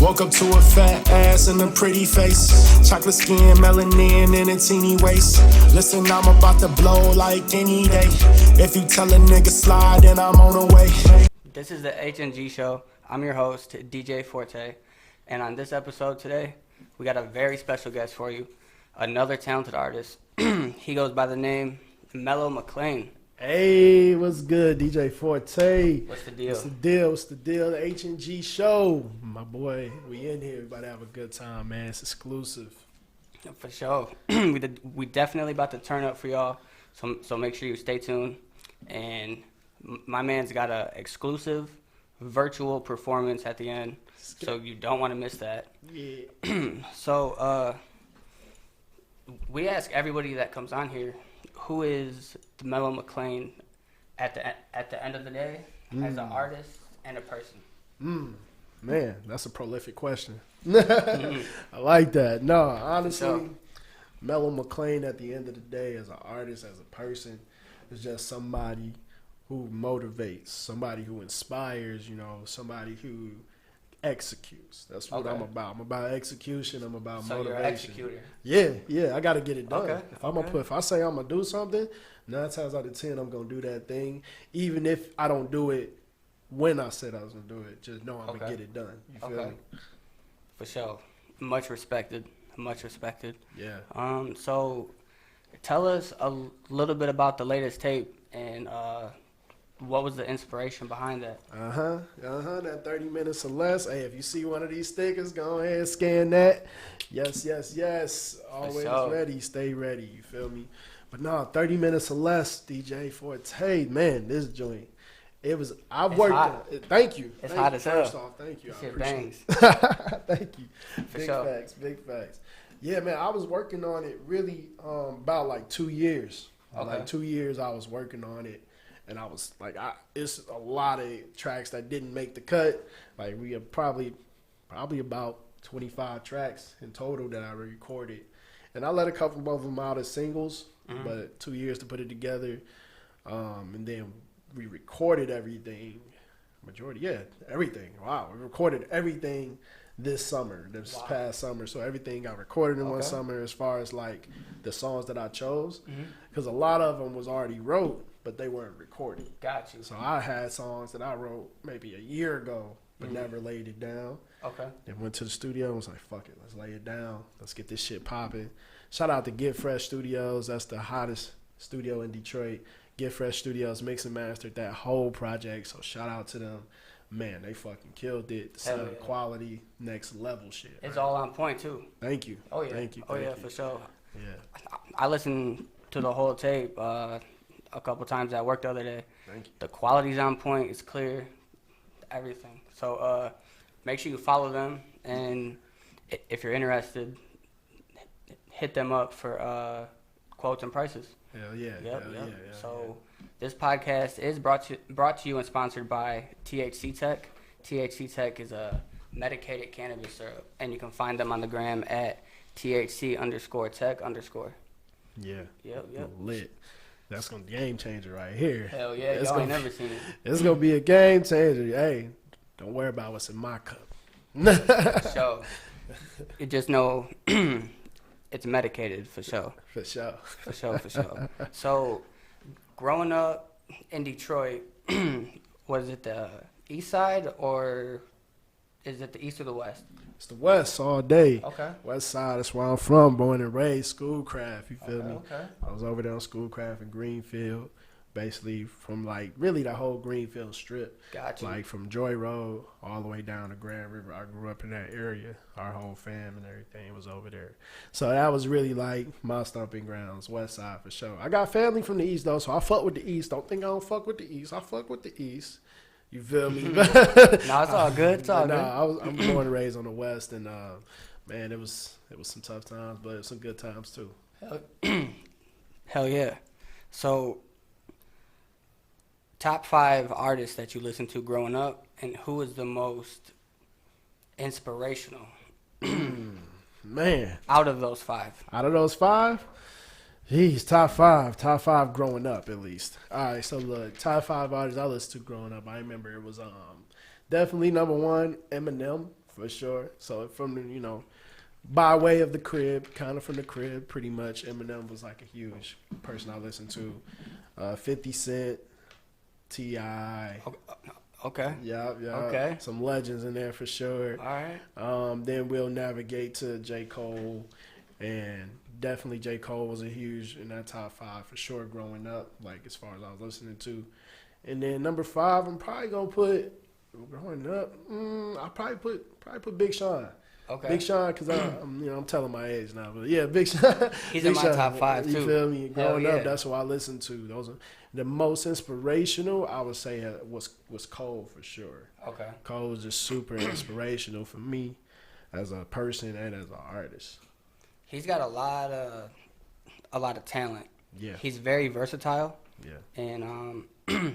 Woke up to a fat ass and a pretty face. Chocolate skin, melanin, and a teeny waist. Listen, I'm about to blow like any day. If you tell a nigga slide, then I'm on the way. This is the H&G Show. I'm your host, DJ Forte. And on this episode today, we got a very special guest for you. Another talented artist. He goes by the name Melo mcclain. Hey, what's good, DJ Forte? What's the deal? What's the deal? The H&G Show. My boy, we in here. We about to have a good time, man. It's exclusive. For sure. We definitely about to turn up for y'all. So make sure you stay tuned. And my man's got a exclusive virtual performance at the end. So you don't want to miss that. Yeah. So we ask everybody that comes on here, who is the Melo mcclain at the end of the day as an artist and a person? Man, that's a prolific question. I like that. No, honestly, Melo mcclain at the end of the day as an artist, as a person, is just somebody who motivates, somebody who inspires, somebody who executes. That's what I'm about. I'm about execution. I'm about motivation. You're an executor. Yeah. I got to get it done. Okay. If I say I'm gonna do something, 9 times out of 10 I'm gonna do that thing, even if I don't do it when I said I was gonna do it. Just know I'm gonna get it done. You feel me? For sure. Much respected. Yeah. So tell us a little bit about the latest tape and what was the inspiration behind that? That 30 minutes or less. Hey, if you see one of these stickers, go ahead and scan that. Yes. Always ready. Stay ready. You feel me? But no, 30 minutes or less, DJ Forte. Man, this joint. It's hot. Thank you. It's hot as hell. First off, thank you. This shit bangs. Thank you. Big facts. Yeah, man, I was working on it really about like 2 years. Okay. Like 2 years I was working on it. And I was like, it's a lot of tracks that didn't make the cut. Like we have probably about 25 tracks in total that I recorded. And I let a couple of them out as singles, but 2 years to put it together. And then we recorded everything. Everything. Wow, we recorded everything this past summer. So everything got recorded in one summer as far as like the songs that I chose. Because a lot of them was already wrote, but they weren't recorded. Got you. So I had songs that I wrote maybe a year ago, but never laid it down. Okay. Then went to the studio and was like, fuck it, let's lay it down. Let's get this shit popping. Shout out to Get Fresh Studios. That's the hottest studio in Detroit. Get Fresh Studios mixed and mastered that whole project. So shout out to them. Man, they fucking killed it. The sound quality, next level shit. It's all on point too. Thank you. Oh yeah. Thank you. For sure. Yeah. I listened to the whole tape a couple times at work the other day. Thank you. The quality's on point. It's clear. Everything. So make sure you follow them, and if you're interested, hit them up for quotes and prices. Hell yeah. Yep. So this podcast is brought to you and sponsored by THC Tech. THC Tech is a medicated cannabis syrup, and you can find them on the gram at THC_tech_. Yeah. Yep. Lit. That's gonna be a game changer right here. Hell yeah, y'all ain't never seen it. It's gonna be a game changer. Hey, don't worry about what's in my cup. So you just know it's medicated for sure. For sure. So growing up in Detroit, was it the east side or is it the east or the west? It's the west all day. Okay. West side, that's where I'm from. Born and raised, Schoolcraft, you feel me? Okay. I was over there on Schoolcraft in Greenfield, basically from like really the whole Greenfield strip. Gotcha. Like from Joy Road all the way down to Grand River. I grew up in that area. Our whole fam and everything was over there. So that was really like my stomping grounds, west side for sure. I got family from the east though, so I fuck with the east. Don't think I don't fuck with the east. I fuck with the east. You feel me? No, it's all good. I'm born and raised on the west, and man, it was some tough times, but it was some good times too. Hell yeah. So, top 5 artists that you listened to growing up, and who is the most inspirational? Man, out of those 5. Out of those 5. He's top five growing up at least. All right, so look, top 5 artists I listened to growing up. I remember it was definitely number 1, Eminem For sure. So from the, by way of the crib, kind of from the crib, pretty much. Eminem was like a huge person I listened to. 50 Cent, T.I. Okay. Yeah. Okay. Some legends in there for sure. All right. Then we'll navigate to J. Cole, and definitely J. Cole was a huge in that top 5 for sure growing up, like as far as I was listening to. And then number 5, I'm probably gonna put growing up. I probably put Big Sean. Okay. Big Sean, because I'm telling my age now, but yeah, Big Sean. He's Big in my Sean, top 5 too. You feel me? Growing yeah. up, that's what I listened to. Those are the most inspirational. I would say was Cole for sure. Okay. Cole was just super inspirational for me as a person and as an artist. He's got a lot of talent. Yeah. He's very versatile. Yeah. And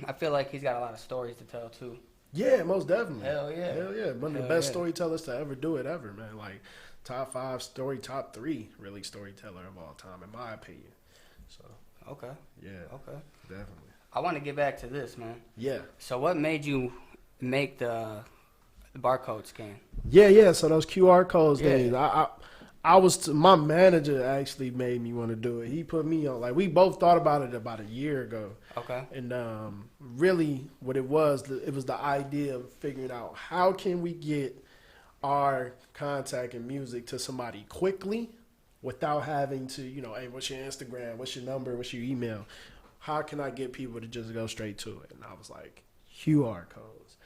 I feel like he's got a lot of stories to tell too. Yeah, most definitely. Hell yeah. One of the best storytellers to ever do it ever, man. Like top 5 top 3 really storyteller of all time, in my opinion. So. Okay. Yeah. Okay. Definitely. I want to get back to this, man. Yeah. So what made you make the barcode scan? Yeah. So those QR codes Yeah. things, I was my manager actually made me want to do it. He put me on. Like we both thought about it about a year ago. Okay. And really, what it was the idea of figuring out how can we get our contact and music to somebody quickly without having to, hey, what's your Instagram? What's your number? What's your email? How can I get people to just go straight to it? And I was like, QR codes.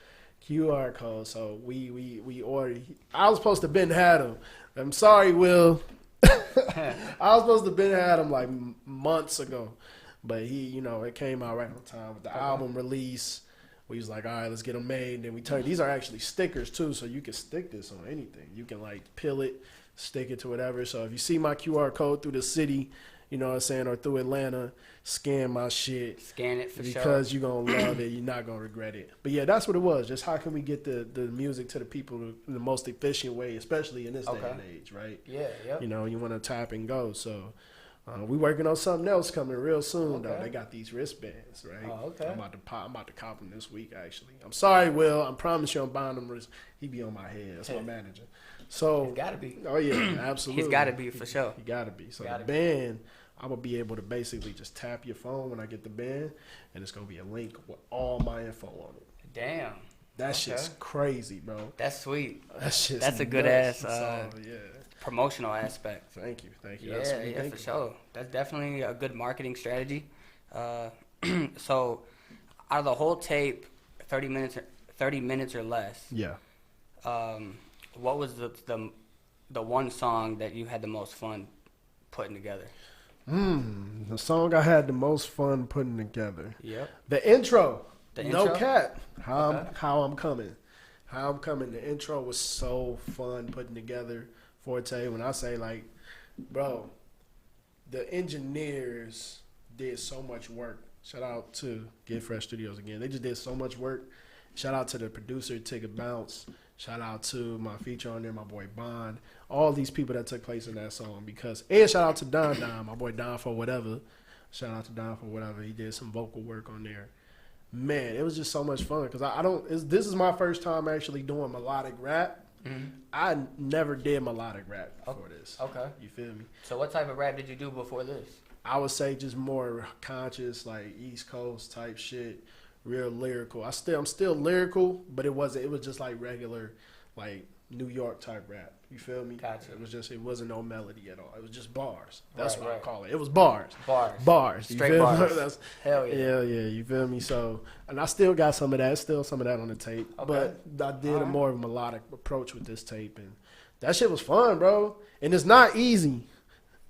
So we ordered. I was supposed to been had them. I'm sorry, Will. I was supposed to been had them like months ago, but he, it came out right on time with the album release. We was like, all right, let's get them made. And then we turned. These are actually stickers too, so you can stick this on anything. You can like peel it, stick it to whatever. So if you see my QR code through the city, you know what I'm saying, or through Atlanta, scan my shit. Scan it for sure. Because you're going to love it. You're not going to regret it. But yeah, that's what it was. Just how can we get the music to the people in the most efficient way, especially in this day and age, right? Yeah. You want to tap and go. So we working on something else coming real soon, though. They got these wristbands, right? Oh, okay. I'm about to cop them this week, actually. I'm sorry, Will. I promise you I'm buying them. He be on my head. That's my manager. So He's got to be. Oh, yeah, absolutely. He's got to be for sure. He got to be. So the band, I'm going to be able to basically just tap your phone when I get the band, and it's going to be a link with all my info on it. Damn. That shit's crazy, bro. That's sweet. That's a good ass yeah. promotional aspect. Thank you. Yeah, for sure. That's definitely a good marketing strategy. So, out of the whole tape, 30 minutes or less. Yeah. What was the one song that you had the most fun putting together? The song I had the most fun putting together. Yep. The intro. The no intro? cap. How I'm coming. The intro was so fun putting together. Forte. When I say like, bro, the engineers did so much work. Shout out to Get Fresh Studios again. They just did so much work. Shout out to the producer, Tigger Bounce. Shout out to my feature on there, my boy Bond. All these people that took place in that song and shout out to Don, my boy Don for whatever. Shout out to Don for whatever. He did some vocal work on there. Man, it was just so much fun because this is my first time actually doing melodic rap. Mm-hmm. I never did melodic rap before this. Okay. You feel me? So what type of rap did you do before this? I would say just more conscious, like East Coast type shit. Real lyrical. I'm still lyrical, but it was just like regular, like New York type rap. You feel me? Gotcha. It wasn't no melody at all. It was just bars. That's what I call it. It was bars. Bars. Straight bars. Hell yeah. Yeah. You feel me? So, and I still got some of that on the tape. Okay. But I did a more melodic approach with this tape, and that shit was fun, bro. And it's not easy.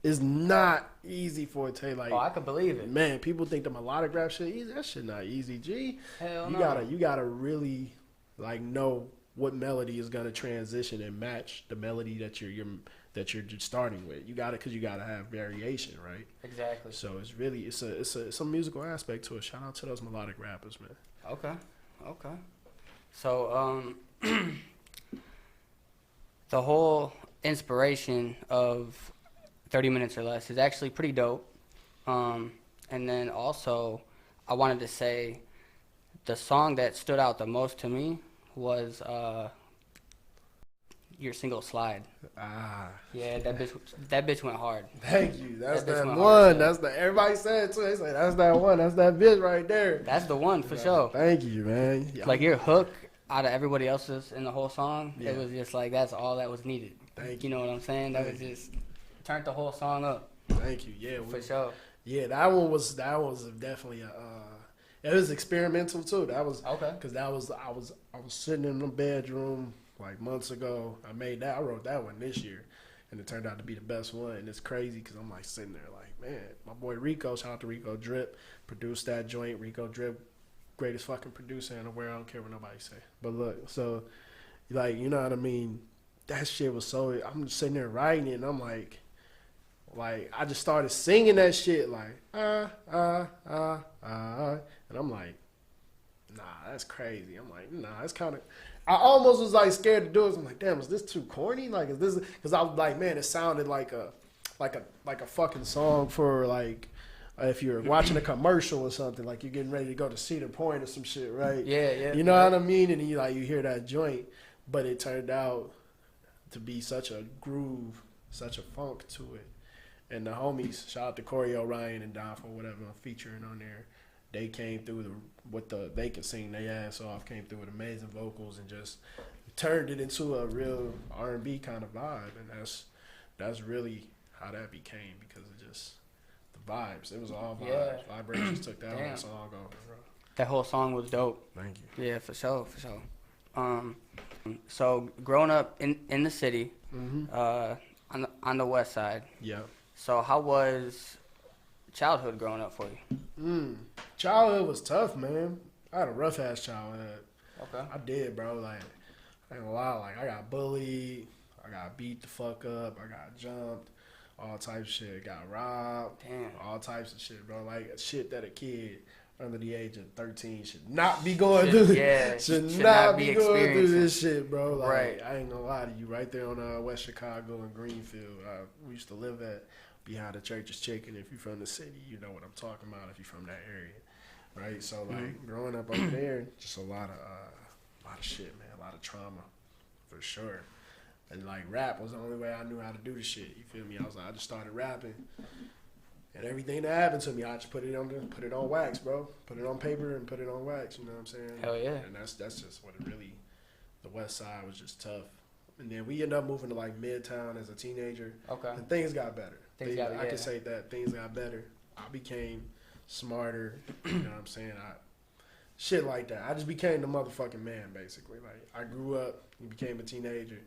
It's not easy for a tape. Like, I can believe it. Man, people think the melodic rap shit easy. That shit not easy, G. Hell no. You gotta really like know what melody is gonna transition and match the melody that you're starting with. You gotta have variation, right? Exactly. So it's really it's a musical aspect to it. Shout out to those melodic rappers, man. Okay. So the whole inspiration of 30 minutes or less is actually pretty dope. And then also, I wanted to say the song that stood out the most to me was your single Slide. Ah, Yeah, that bitch went hard. thank you. That's That bitch that went one. hard, That's the everybody said it too. They say that's that one. That's that bitch right there. That's the one for sure. Thank you, man. Yeah, Like your hook out of everybody else's in the whole song, Yeah. it was just like that's all that was needed. Thank You know what I'm saying? That was Thank you. just turned the whole song up Thank you. Yeah, for sure. Yeah, that one was definitely a. It was experimental too. That was Okay. because I was sitting in the bedroom like months ago. I wrote that one this year, and it turned out to be the best one. And it's crazy because I'm like sitting there like, man, my boy Rico, shout out to Rico Drip, produced that joint. Rico Drip, greatest fucking producer in the world. I don't care what nobody say. But look, so like you know what I mean. That shit was so. I'm just sitting there writing it, and I'm like I just started singing that shit like and I'm like, nah, that's crazy. I'm like, nah, that's kind of. I almost was like scared to do it. I'm like, damn, is this too corny? Like, is this? Because I was like, man, it sounded like a fucking song for like if you're watching a commercial or something, like you're getting ready to go to Cedar Point or some shit, right? Yeah. You know what I mean? And you hear that joint, but it turned out to be such a groove, such a funk to it. And the homies, shout out to Corey O'Ryan and Don for whatever I'm featuring on there. They came through they could sing their ass off, came through with amazing vocals and just turned it into a real R&B kind of vibe. And that's really how that became because of just the vibes. It was all vibes. Yeah. Vibrations took that Damn. whole song over. That whole song was dope. Thank you. Yeah, for sure. So growing up in the city, on the west side. Yeah. So how was childhood growing up for you? Childhood was tough, man. I had a rough ass childhood. Okay. I did, bro. Like, I ain't gonna lie. Like, I got bullied. I got beat the fuck up. I got jumped. All types of shit. Got robbed. Damn. All types of shit, bro. Like, shit that a kid under the age of 13 should not be going through. Yeah. should not be going through experiencing. this shit, bro. Like, Right. I ain't gonna lie to you. Right there on West Chicago and Greenfield. We used to live at behind the Church's Chicken. If you're from the city, you know what I'm talking about. If you're from that area. Right, so like growing up over there, just a lot of shit, man, a lot of trauma, for sure. And like rap was the only way I knew how to do the shit. You feel me? I just started rapping, and everything that happened to me, I just put it on wax, bro. Put it on paper and put it on wax. You know what I'm saying? Hell yeah. And that's just what it really. The West Side was just tough, and then we ended up moving to like Midtown as a teenager. Okay. And things got better. I yeah. can say that things got better. I became smarter, you know what I'm saying? Shit like that. I just became the motherfucking man, basically. Like, I grew up, became a teenager,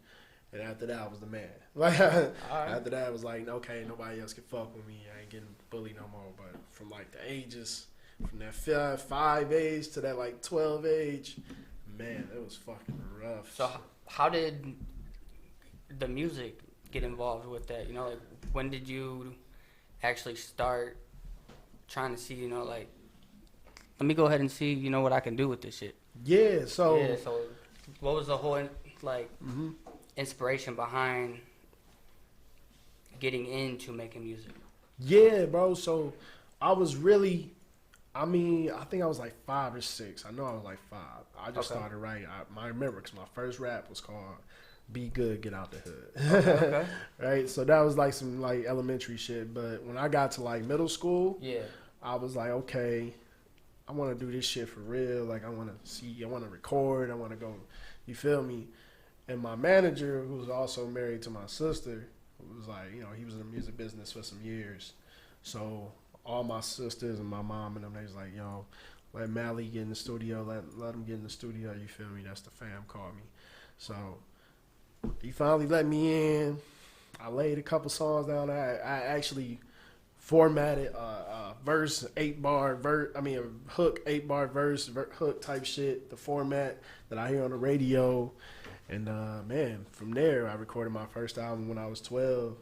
and after that, I was the man. Like, after that, it was like, okay, nobody else can fuck with me. I ain't getting bullied no more. But from like the ages, from that 5 age to that like 12 age, man, it was fucking rough. So how did the music get involved with that? You know, like when did you actually start trying to see, you know, like, let me go ahead and see, you know, what I can do with this shit? Yeah, so What was the whole, like, inspiration behind getting into making music? Yeah, bro. So I was really, I think I was like 5 or 6. I know I was like 5. I just started writing. I remember because my first rap was called "Be Good, Get Out the Hood." Okay. Right. So that was like some like elementary shit. But when I got to like middle school, Yeah. I was like, okay, I want to do this shit for real. Like I want to record. I want to go. You feel me? And my manager, who was also married to my sister, was like, you know, he was in the music business for some years. So all my sisters and my mom and them, they was like, yo, let Mally get in the studio. Let him get in the studio. You feel me? That's the fam called me. So he finally let me in. I laid a couple songs down. I actually formatted a verse, 8-bar a hook, 8-bar verse, hook type shit, the format that I hear on the radio. And man, from there I recorded my first album when I was 12,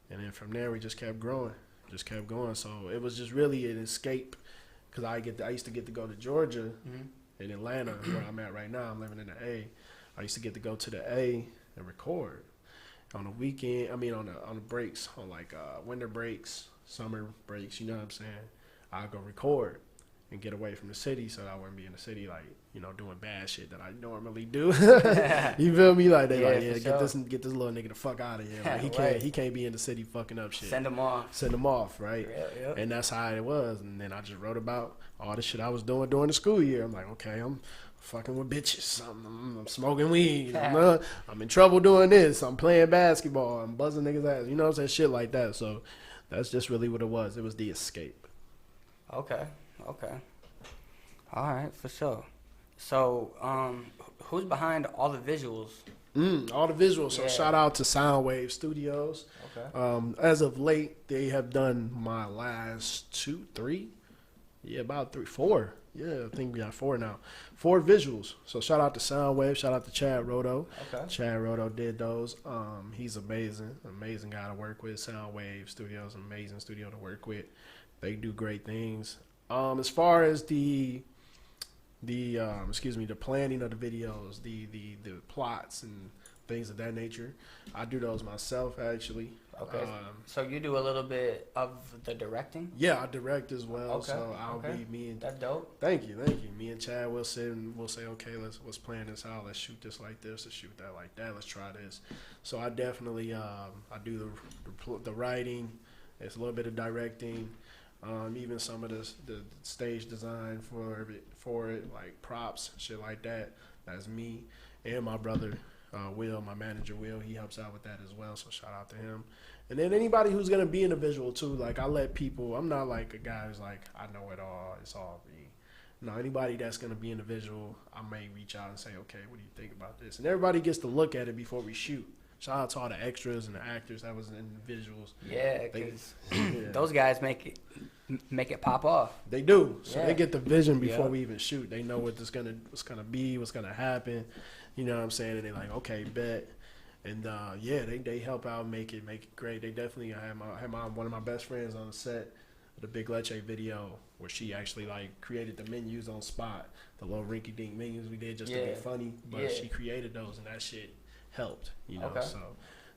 and then from there we just kept growing, just kept going. So it was just really an escape, because I used to get to go to Georgia, in Atlanta, where I'm at right now. I'm living in the A. I used to get to go to the A and record on the weekend. On the breaks, on like winter breaks, summer breaks. You know what I'm saying? I'll go record, and get away from the city, so that I wouldn't be in the city like, you know, doing bad shit that I normally do. You feel me? Like they like, yeah, get this little nigga the fuck out of here. Like he can't be in the city fucking up shit. Send him off, right? Yeah. And that's how it was. And then I just wrote about all the shit I was doing during the school year. I'm like, okay, I'm fucking with bitches. I'm smoking weed. I'm in trouble doing this. I'm playing basketball. I'm buzzing niggas' ass. You know what I'm saying? Shit like that. So that's just really what it was. It was the escape. Okay. All right, for sure. So, who's behind all the visuals? All the visuals. So shout out to Soundwave Studios. Okay. As of late, they have done my last 2, 3. Yeah, about 3, 4. Yeah, I think we got 4 now. 4 visuals. So shout out to Soundwave. Shout out to Chad Roto. Okay. Chad Roto did those. He's amazing. Amazing guy to work with. Soundwave Studios, amazing studio to work with. They do great things. As far as the planning of the videos, the plots and things of that nature, I do those myself actually. Okay. So you do a little bit of the directing? Yeah, I direct as well. Okay. So I'll be me and that's dope. Thank you. Me and Chad will sit and we'll say, okay, let's plan this out. Let's shoot this like this. Let's shoot that like that. Let's try this. So I definitely I do the writing. It's a little bit of directing. Even some of the stage design for it, like props, shit like that. That's me and my brother Will, my manager Will. He helps out with that as well. So shout out to him. And then anybody who's gonna be in the visual too. Like I let people. I'm not like a guy who's like I know it all. It's all me. No, anybody that's gonna be in the visual, I may reach out and say, okay, what do you think about this? And everybody gets to look at it before we shoot. Shout out to all the extras and the actors that was in the visuals. Yeah, because those guys make it pop off. They do. So they get the vision before we even shoot. They know what's gonna be, what's gonna happen. You know what I'm saying? And they're like, okay, bet. And they help out, make it great. They definitely had one of my best friends on the set of the Big Leche video where she actually like created the menus on spot, the little rinky dink menus we did just to be funny. But she created those and that shit helped, you know. So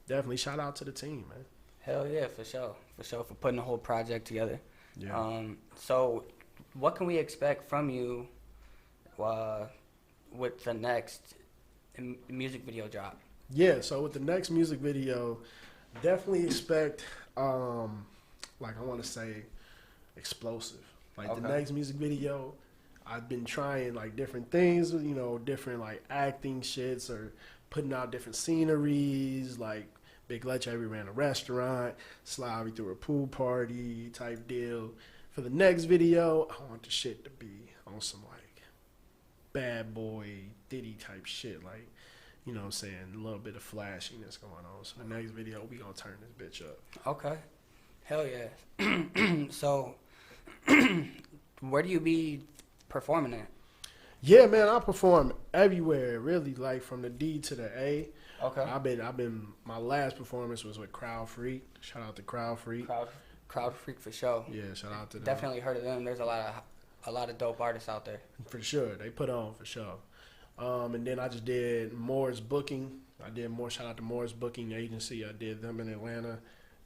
definitely shout out to the team, man. Hell yeah, for sure for putting the whole project together. Yeah. So what can we expect from you with the next music video drop? Yeah, so with the next music video, definitely expect like I want to say explosive. Like the next music video, I've been trying like different things, you know, different like acting shits or putting out different sceneries, like Big Leche, we ran a restaurant, Sly, we threw a pool party type deal. For the next video, I want the shit to be on some like bad boy Diddy type shit, like, you know what I'm saying, a little bit of flashiness going on. So the next video, we gonna turn this bitch up. Okay. Hell yeah. So where do you be performing at? Yeah, man, I perform everywhere, really, like from the D to the A. Okay. I've been. My last performance was with Crowd Freak. Shout out to Crowd Freak. Crowd Freak for sure. Yeah, shout out to them. Definitely heard of them. There's a lot of dope artists out there. For sure, they put on for sure. And then I just did Moore's Booking. Shout out to Moore's Booking Agency. I did them in Atlanta.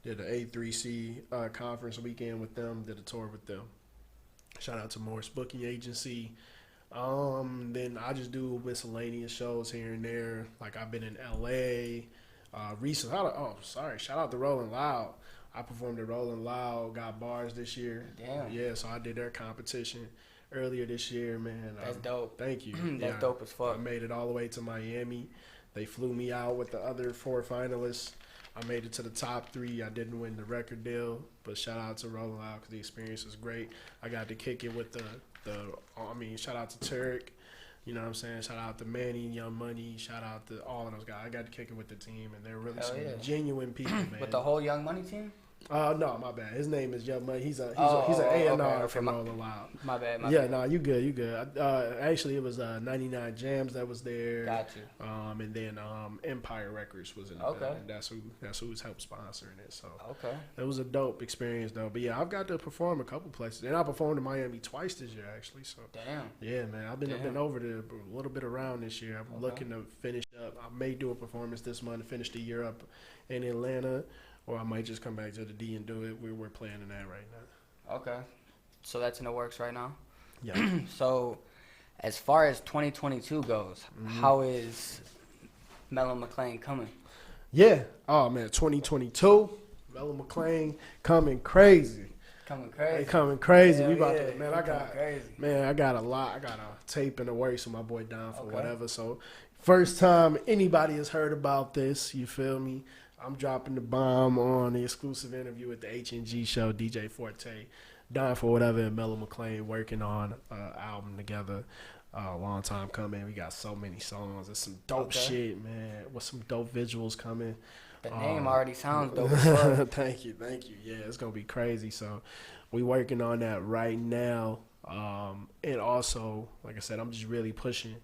Did the A3C conference weekend with them. Did a tour with them. Shout out to Moore's Booking Agency. Then I just do miscellaneous shows here and there. Like I've been in LA recently. Shout out to Rolling Loud. I performed at Rolling Loud, got bars this year. Damn. Yeah, so I did their competition earlier this year, man. That's dope. Thank you. That's dope as fuck. I made it all the way to Miami. They flew me out with the other 4 finalists. I made it to the top 3. I didn't win the record deal, but shout out to Rolling Loud because the experience was great. I got to kick it with shout out to Turek. You know what I'm saying? Shout out to Manny, Young Money. Shout out to all of those guys. I got to kick it with the team, and they're really genuine people, man. With the whole Young Money team? No, my bad. His name is Young Money. He's an A&R from Rolling Loud. My bad. You good. Actually, it was 99 Jams that was there. Got you. And then Empire Records was in the building. That's who's helped sponsoring it. So it was a dope experience though. But yeah, I've got to perform a couple places, and I performed in Miami twice this year actually. So damn. Yeah, man. I've been over there a little bit around this year. I'm looking to finish up. I may do a performance this month to finish the year up in Atlanta. Or I might just come back to the D and do it. We're planning that right now. Okay. So that's in the works right now? Yeah. So, as far as 2022 goes, how is Melo mcclain coming? Yeah. Oh man, 2022. Melo mcclain coming crazy. Coming They crazy. coming crazy. Hell We about yeah, to, man. we I coming got, crazy. man. I got a lot. I got a tape in the works with my boy Don for Okay. whatever. So, first time anybody has heard about this, you feel me? I'm dropping the bomb on the exclusive interview with the HNG show. DJ Forte, Don for whatever, and Melo mcclain working on an album together. A long time coming. We got so many songs. There's some dope shit, man. With some dope visuals coming. The name already sounds dope as fuck. Thank you. Yeah, it's gonna be crazy. So we working on that right now. And also, like I said, I'm just really pushing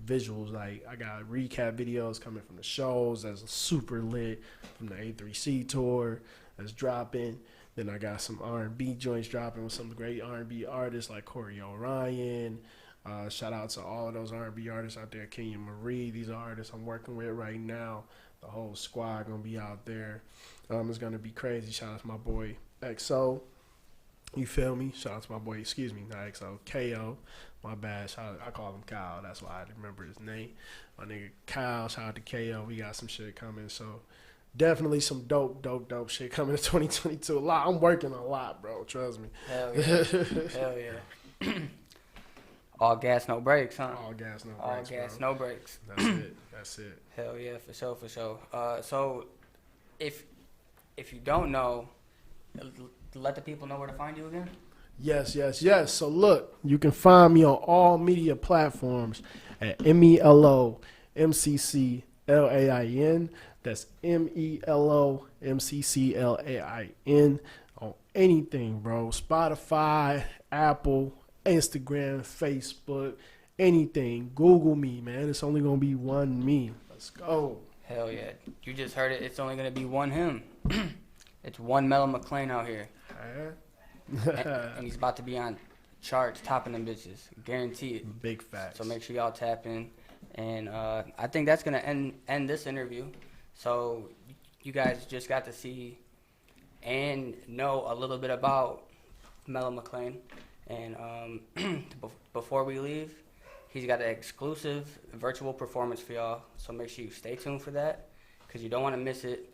visuals. Like I got recap videos coming from the shows that's super lit, from the A3C tour that's dropping. Then I got some R&B joints dropping with some great R&B artists like Corey Orion. Shout out to all of those R&B artists out there, Kenya Marie. These are artists I'm working with right now. The whole squad gonna be out there. It's gonna be crazy. Shout out to my boy XO. You feel me? Shout out to my boy, excuse me, not XO, KO. My bad. Shout out, I call him Kyle. That's why I remember his name. My nigga Kyle. Shout out to KO. We got some shit coming. So definitely some dope shit coming in 2022. A lot. I'm working a lot, bro. Trust me. Hell yeah. Hell yeah. All gas, no brakes, huh? All gas, no All brakes. gas, bro. no brakes. That's it. Hell yeah, for sure, for sure. So, if you don't know, let the people know where to find you again. Yes. So look, you can find me on all media platforms at MELOMCCLAIN. That's MELOMCCLAIN on anything, bro. Spotify, Apple, Instagram, Facebook, anything. Google me, man. It's only gonna be one me. Let's go. Hell yeah. You just heard it. It's only going to be one him. It's one Melo mcclain out here. And he's about to be on charts, topping them bitches. Guarantee it. Big facts. So make sure y'all tap in. And I think that's going to end this interview. So you guys just got to see and know a little bit about Melo mcclain. And before we leave, he's got an exclusive virtual performance for y'all. So make sure you stay tuned for that because you don't want to miss it.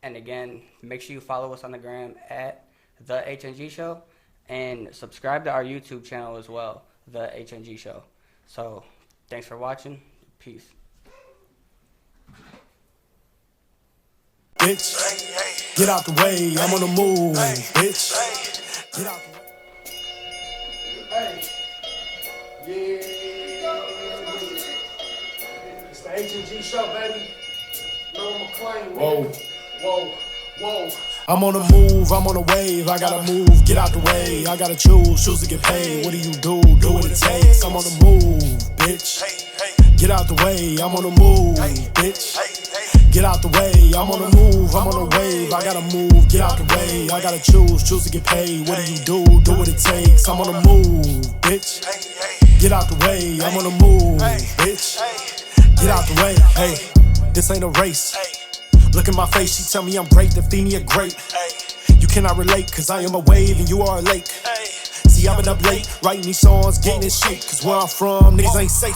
And again, make sure you follow us on the gram at The HNG Show and subscribe to our YouTube channel as well, The HNG Show. So thanks for watching. Peace. Bitch, get out the way, I'm on the move. Bitch, get out the way. Hey. Yeah. It's the HNG show, baby. Melo mcclain. Whoa. I'm on the move, I'm on the wave, I gotta move, get out the way, I gotta choose to get paid, what do you do what it takes, I'm on the move, bitch, get out the way, I'm on the move, bitch, get out the way, I'm on the move, I'm on the wave, I gotta move, get out the way, I gotta choose to get paid, what do you do what it takes, I'm on the move, bitch, get out the way, I'm on the move, bitch, get out the way, hey, this ain't a race. Look at my face, she tell me I'm great, the feed me a grape. You cannot relate, cause I am a wave and you are a lake. See, I've been up late, writing these songs, getting in shape. Cause where I'm from, niggas ain't safe.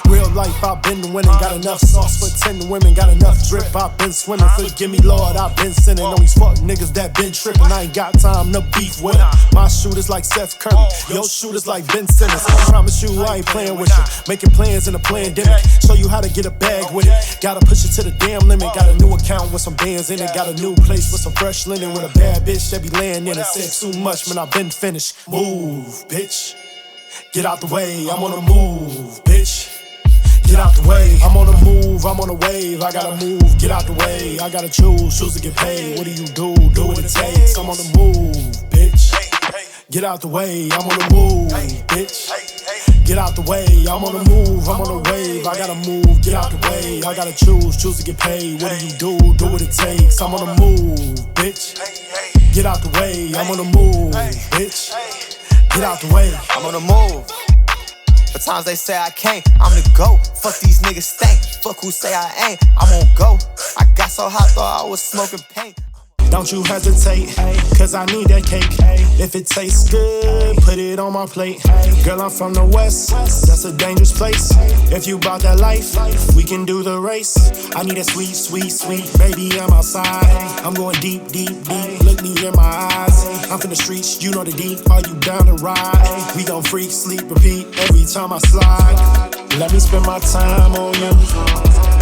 Real life, I've been to winning, got enough sauce for 10 women, got enough drip, I've been swimming. Forgive me, Lord, I've been sinning on these fuck niggas that been tripping. I ain't got time to beef with them. My shooters like Seth Curry, your shooters like Ben Simmons. I promise you, I ain't playing with you. Making plans in a pandemic, show you how to get a bag with it. Gotta push it to the damn limit. Got a new account with some bands in it. Got a new place with some fresh linen. With a bad bitch that be laying in it. Said too much, man, I've been finished. Move, bitch. Get out the way, I'm on the move, bitch. Get out the way, I'm on the move, I'm on the wave. I gotta move, get out the way. I gotta choose to get paid. What do you do what it takes. I'm on the move, bitch. Get out the way, I'm on the move, bitch. Get out the way, I'm on the move, I'm on the wave. I gotta move, get out the way. I gotta choose to get paid. What do you do what it takes. I'm on the move, bitch. Get out the way, I'm on the move, bitch. Get out the way, I'm on the move. For times they say I can't, I'm the GOAT. Fuck these niggas stink. Fuck who say I ain't, I'm on go. I got so hot, thought I was smoking paint. Don't you hesitate, cause I need that cake. If it tastes good, put it on my plate. Girl, I'm from the West, that's a dangerous place. If you bout that life, we can do the race. I need a sweet, sweet, sweet, baby, I'm outside. I'm going deep, deep, deep, look me in my eyes. I'm from the streets, you know the deep, are you down to ride? We gon' freak, sleep, repeat, every time I slide. Let me spend my time on you.